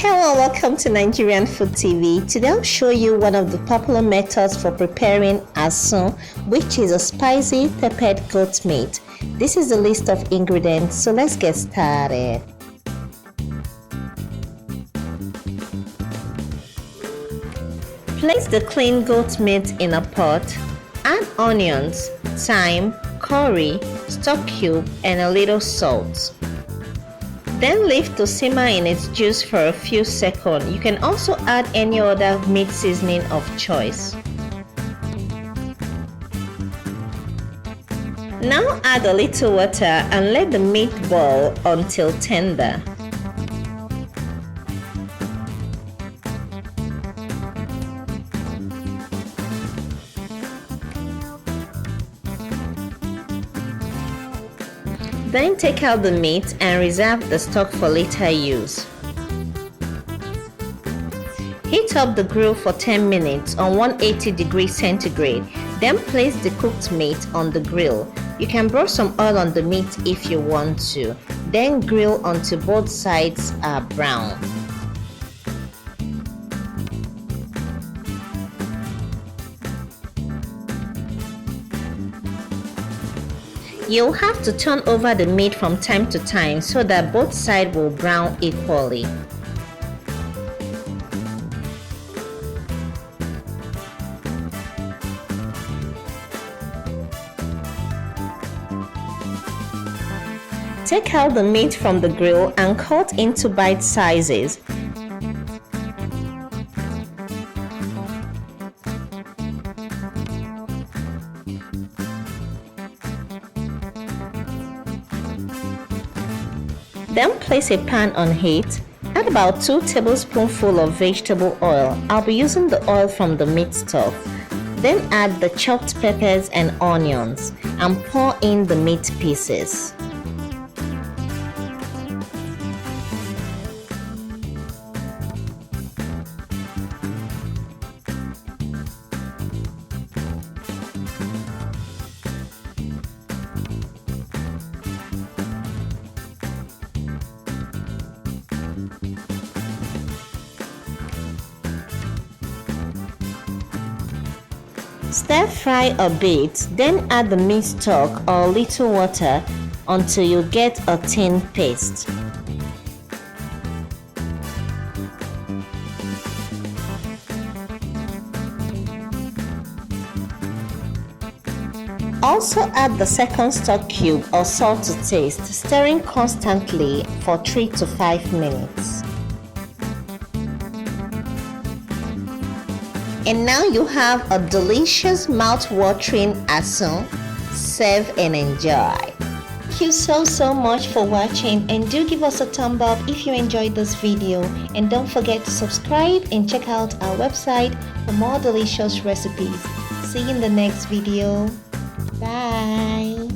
Hello, welcome to Nigerian Food TV. Today I'll show you one of the popular methods for preparing Asun, which is a spicy peppered goat meat. This is the list of ingredients, so let's get started. Place the clean goat meat in a pot. Add onions, thyme, curry, stock cube, and a little salt. Then leave to simmer in its juice for a few seconds. You can also add any other meat seasoning of choice. Now add a little water and let the meat boil until tender. Then take out the meat and reserve the stock for later use. Heat up the grill for 10 minutes on 180 degrees centigrade. Then place the cooked meat on the grill. You can brush some oil on the meat if you want to. Then grill until both sides are brown. You'll have to turn over the meat from time to time so that both sides will brown equally. Take out the meat from the grill and cut into bite sizes. Then place a pan on heat. Add about 2 tablespoonfuls of vegetable oil. I'll be using the oil from the meat stock. Then add the chopped peppers and onions and pour in the meat pieces. Stir fry a bit, then add the meat stock or little water until you get a thin paste. Also add the second stock cube or salt to taste, stirring constantly for 3 to 5 minutes. And now you have a delicious mouth-watering Asun. Serve and enjoy. Thank you so much for watching, and do give us a thumb up if you enjoyed this video, and don't forget to subscribe and check out our website for more delicious recipes. See you in the next video. Bye.